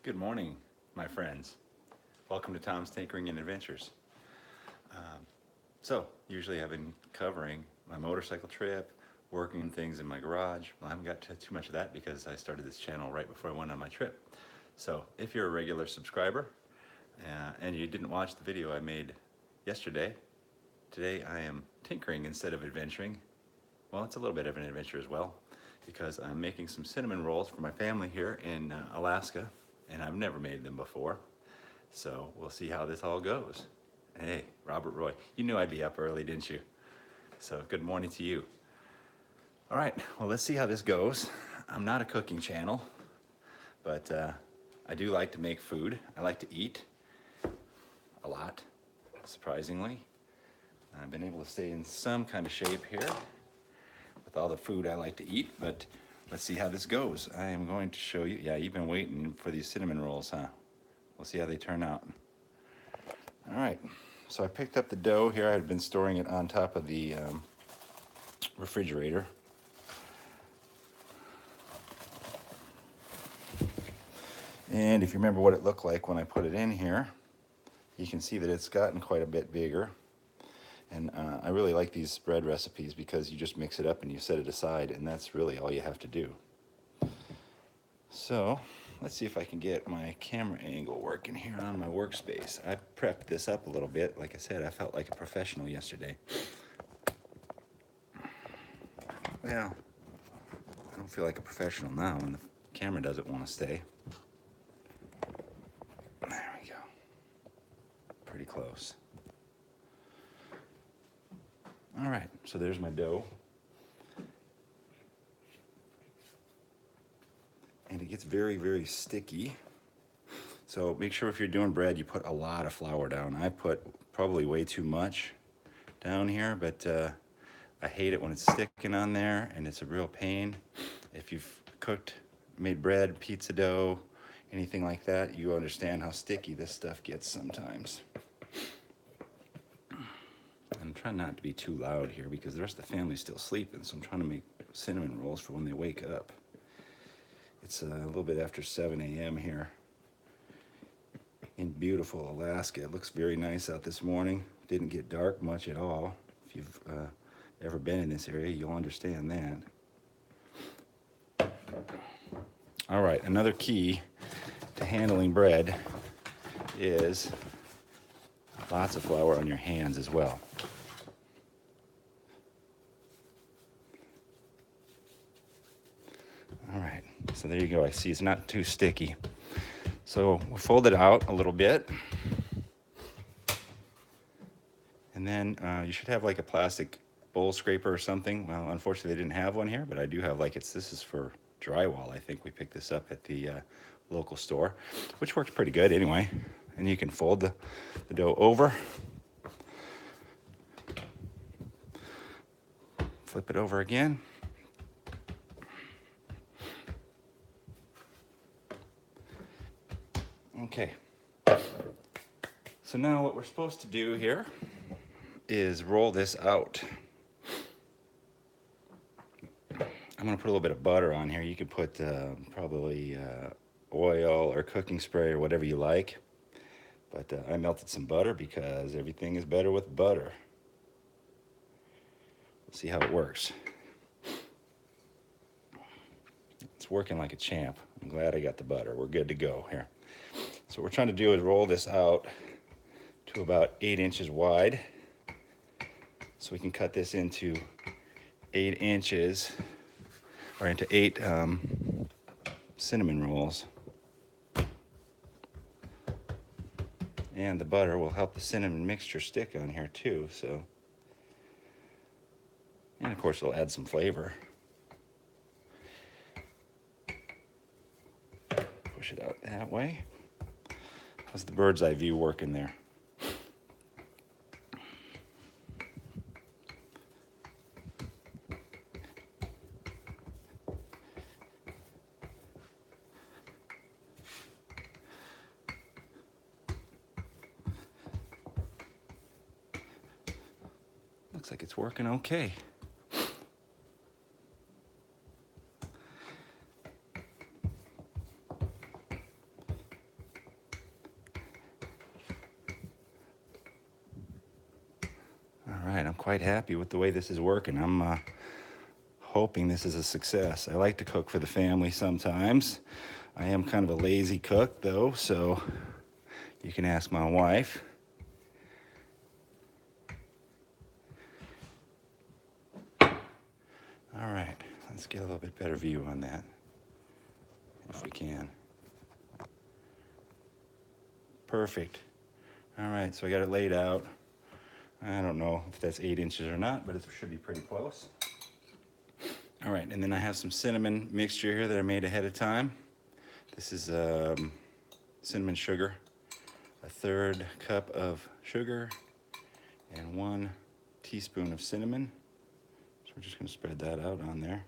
Good morning, my friends. Welcome to Tom's Tinkering and Adventures. Usually I've been covering my motorcycle trip, working things in my garage. Well, I haven't got too much of that because I started this channel right before I went on my trip. So if you're a regular subscriber and you didn't watch the video I made yesterday, today I am tinkering instead of adventuring. Well, it's a little bit of an adventure as well because I'm making some cinnamon rolls for my family here in Alaska, and I've never made them before. So we'll see how this all goes. Hey, Robert Roy, you knew I'd be up early, didn't you? So good morning to you. All right, well, let's see how this goes. I'm not a cooking channel, but I do like to make food. I like to eat a lot, surprisingly. I've been able to stay in some kind of shape here with all the food I like to eat, but let's see how this goes. I am going to show you. Yeah, you've been waiting for these cinnamon rolls, huh? We'll see how they turn out. All right, so I picked up the dough here. I had been storing it on top of the refrigerator. And if you remember what it looked like when I put it in here, you can see that it's gotten quite a bit bigger. And I really like these spread recipes because you just mix it up and you set it aside, and that's really all you have to do. So let's see if I can get my camera angle working here on my workspace. I prepped this up a little bit. Like I said, I felt like a professional yesterday. Well, I don't feel like a professional now when the camera doesn't want to stay. There we go. Pretty close. All right, so there's my dough. And it gets very, very sticky. So make sure if you're doing bread, you put a lot of flour down. I put probably way too much down here, but I hate it when it's sticking on there, and it's a real pain. If you've made bread, pizza dough, anything like that, you understand how sticky this stuff gets sometimes. I'm trying not to be too loud here because the rest of the family's still sleeping, so I'm trying to make cinnamon rolls for when they wake up. It's a little bit after 7 a.m. here in beautiful Alaska. It looks very nice out this morning. Didn't get dark much at all. If you've ever been in this area, you'll understand that. All right, another key to handling bread is lots of flour on your hands as well. All right, so there you go. I see it's not too sticky. So we'll fold it out a little bit. And then you should have like a plastic bowl scraper or something. Well, unfortunately, they didn't have one here, but I do have this is for drywall. I think we picked this up at the local store, which works pretty good anyway. And you can fold the dough over, flip it over again. Okay. So now what we're supposed to do here is roll this out. I'm going to put a little bit of butter on here. You could put probably oil or cooking spray or whatever you like. But I melted some butter because everything is better with butter. We'll see how it works. It's working like a champ. I'm glad I got the butter. We're good to go here. So what we're trying to do is roll this out to about 8 inches wide. So we can cut this into 8 inches, or into 8 cinnamon rolls. And the butter will help the cinnamon mixture stick on here too, so. And of course it'll add some flavor. Push it out that way. How's the bird's eye view working there? Looks like it's working okay. quite happy with the way this is working. I'm hoping this is a success. I like to cook for the family sometimes. I am kind of a lazy cook though, so you can ask my wife. All right, let's get a little bit better view on that, if we can. Perfect. All right, so I got it laid out. I don't know if that's 8 inches or not, but it should be pretty close. All right, and then I have some cinnamon mixture here that I made ahead of time. This is cinnamon sugar, a 1/3 cup of sugar, and 1 teaspoon of cinnamon. So we're just going to spread that out on there.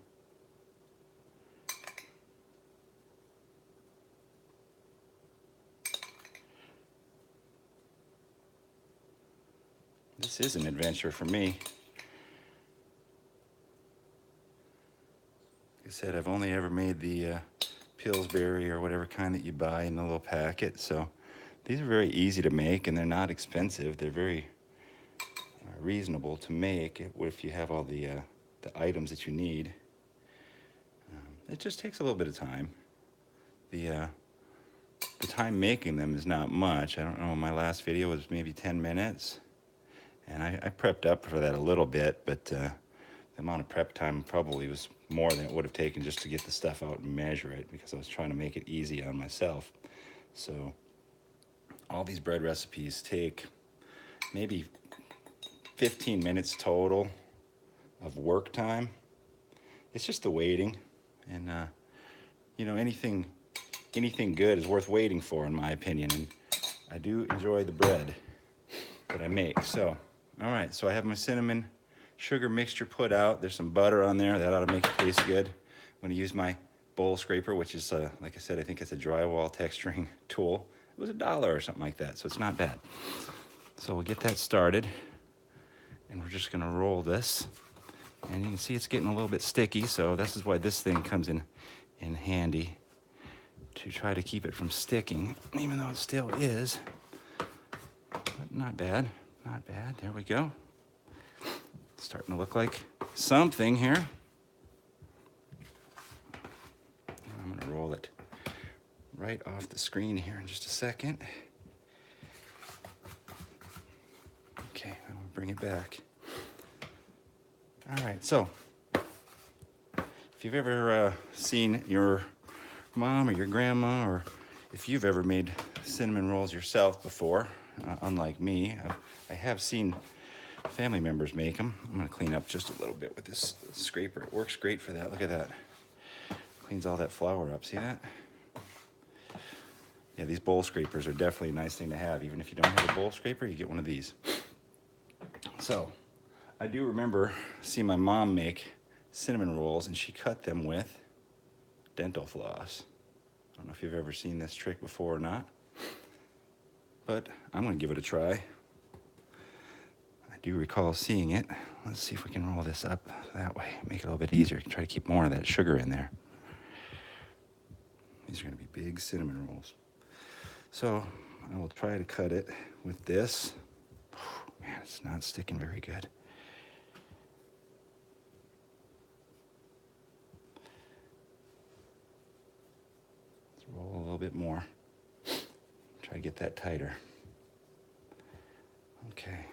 This is an adventure for me. Like I said, I've only ever made the Pillsbury or whatever kind that you buy in the little packet, so these are very easy to make and they're not expensive. They're very reasonable to make if you have all the items that you need. It just takes a little bit of time. The time making them is not much. I don't know, my last video was maybe 10 minutes. And I prepped up for that a little bit, but the amount of prep time probably was more than it would have taken just to get the stuff out and measure it, because I was trying to make it easy on myself. So all these bread recipes take maybe 15 minutes total of work time. It's just the waiting, and you know, anything good is worth waiting for, in my opinion, and I do enjoy the bread that I make. So all right, so I have my cinnamon sugar mixture put out. There's some butter on there. That ought to make it taste good. I'm going to use my bowl scraper, which is, like I said, I think it's a drywall texturing tool. It was $1 or something like that, so it's not bad. So we'll get that started, and we're just going to roll this. And you can see it's getting a little bit sticky, so this is why this thing comes in handy, to try to keep it from sticking, even though it still is. But not bad. Not bad. There we go. It's starting to look like something here. I'm going to roll it right off the screen here in just a second. Okay, I'm going to bring it back. All right, so if you've ever seen your mom or your grandma, or if you've ever made cinnamon rolls yourself before, unlike me, I have seen family members make them. I'm going to clean up just a little bit with this scraper. It works great for that. Look at that. Cleans all that flour up. See that? Yeah, these bowl scrapers are definitely a nice thing to have. Even if you don't have a bowl scraper, you get one of these. So I do remember seeing my mom make cinnamon rolls, and she cut them with dental floss. I don't know if you've ever seen this trick before or not, but I'm going to give it a try. I do recall seeing it. Let's see if we can roll this up that way. Make it a little bit easier. Try to keep more of that sugar in there. These are going to be big cinnamon rolls. So I will try to cut it with this. Man, it's not sticking very good. Let's roll a little bit more. Try to get that tighter. Okay.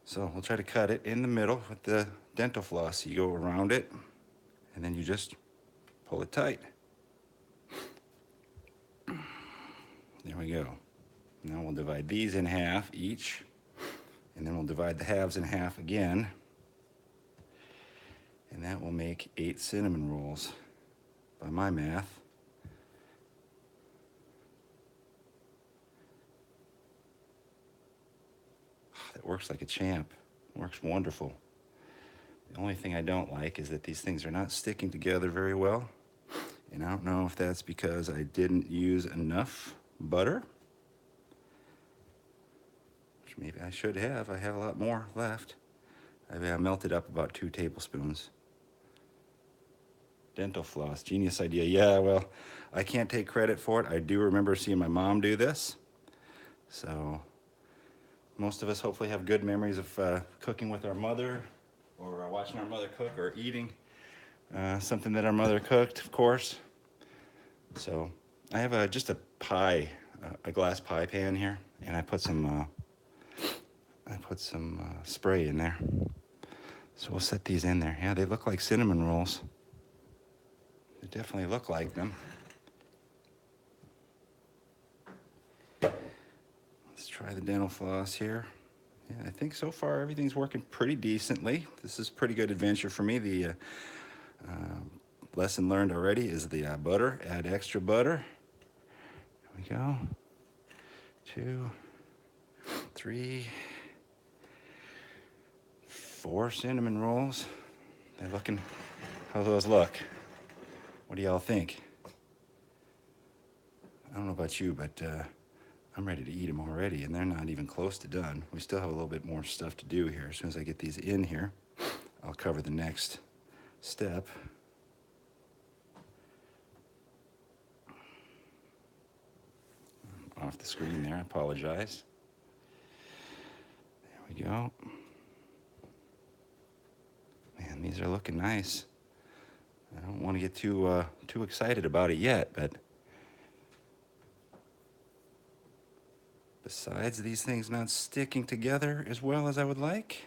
So we'll try to cut it in the middle with the dental floss. You go around it, and then you just pull it tight. There we go. Now we'll divide these in half each, and then we'll divide the halves in half again, and that will make 8 cinnamon rolls by my math. That works like a champ. Works wonderful. The only thing I don't like is that these things are not sticking together very well, and I don't know if that's because I didn't use enough butter, which maybe I should have. I have a lot more left. I melted up about 2 tablespoons. Dental floss, genius idea. Yeah, well, I can't take credit for it. I do remember seeing my mom do this. So Most of us hopefully have good memories of cooking with our mother, or watching our mother cook, or eating something that our mother cooked, of course. So I have just a pie, a glass pie pan here, and I put some spray in there. So we'll set these in there. Yeah, they look like cinnamon rolls. They definitely look like them. Let's try the dental floss here. Yeah, I think so far everything's working pretty decently. This is a pretty good adventure for me. The lesson learned already is the butter. Add extra butter. There we go. 2, 3, 4 cinnamon rolls. They're looking, how do those look? What do y'all think? I don't know about you, but I'm ready to eat them already, and they're not even close to done. We still have a little bit more stuff to do here. As soon as I get these in here, I'll cover the next step. Off the screen there, I apologize. There we go. Man, these are looking nice. I don't want to get too excited about it yet, but besides these things not sticking together as well as I would like,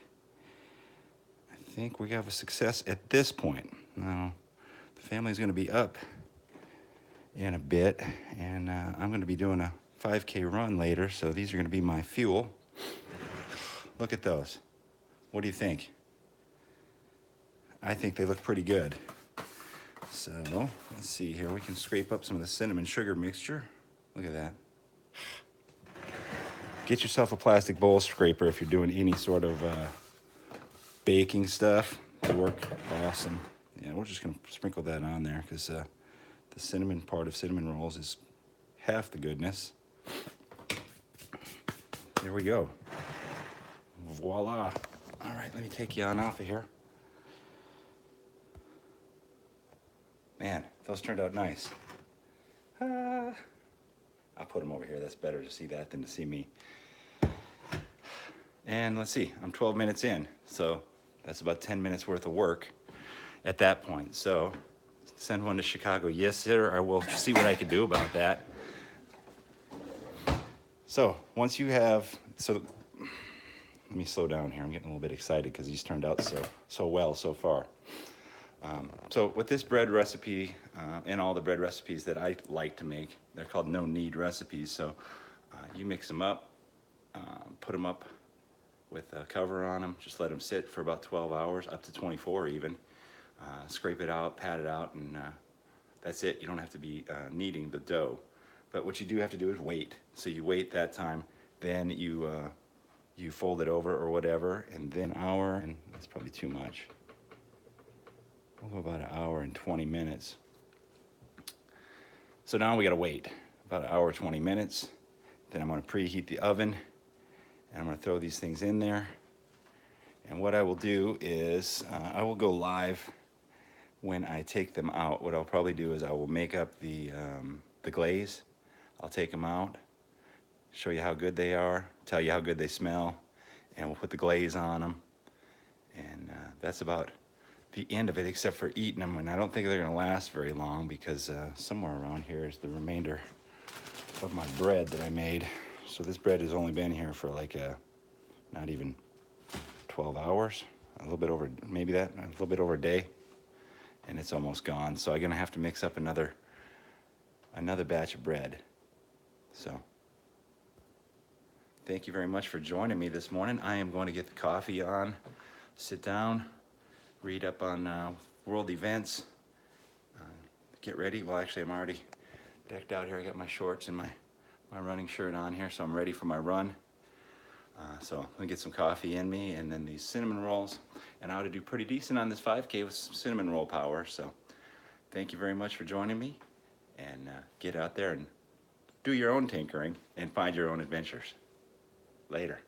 I think we have a success at this point. Now, the family's going to be up in a bit, and I'm going to be doing a 5K run later, so these are going to be my fuel. Look at those. What do you think? I think they look pretty good. So let's see here. We can scrape up some of the cinnamon sugar mixture. Look at that. Get yourself a plastic bowl scraper if you're doing any sort of baking stuff. They work awesome. Yeah, we're just gonna sprinkle that on there because the cinnamon part of cinnamon rolls is half the goodness. There we go. Voila. All right, let me take you on off of here. Man, those turned out nice. I'll put them over here. That's better to see that than to see me. And let's see, I'm 12 minutes in, so that's about 10 minutes worth of work at that point. So send one to Chicago. Yes, sir, I will see what I can do about that. So once you have, so let me slow down here. I'm getting a little bit excited because these turned out so well so far. So with this bread recipe and all the bread recipes that I like to make, they're called no-knead recipes. So you mix them up, put them up with a cover on them, just let them sit for about 12 hours, up to 24 even. Scrape it out, pat it out, and that's it. You don't have to be kneading the dough. But what you do have to do is wait. So you wait that time, then you fold it over or whatever, and then an hour, and that's probably too much. We'll go about an hour and 20 minutes. So now we gotta wait about an hour, 20 minutes. Then I'm gonna preheat the oven, and I'm gonna throw these things in there. And what I will do is, I will go live when I take them out. What I'll probably do is I will make up the glaze. I'll take them out, show you how good they are, tell you how good they smell, and we'll put the glaze on them. And that's about the end of it, except for eating them. And I don't think they're gonna last very long because somewhere around here is the remainder of my bread that I made. So this bread has only been here for like not even 12 hours, a little bit over, maybe that, a little bit over a day, and it's almost gone. So I'm gonna have to mix up another batch of bread. So thank you very much for joining me this morning. I am going to get the coffee on, sit down, read up on world events, get ready. Well, actually, I'm already decked out here. I got my shorts and my running shirt on here, so I'm ready for my run. So I'm gonna get some coffee in me, and then these cinnamon rolls, and I ought to do pretty decent on this 5K with some cinnamon roll power. So thank you very much for joining me, and get out there and do your own tinkering and find your own adventures. Later.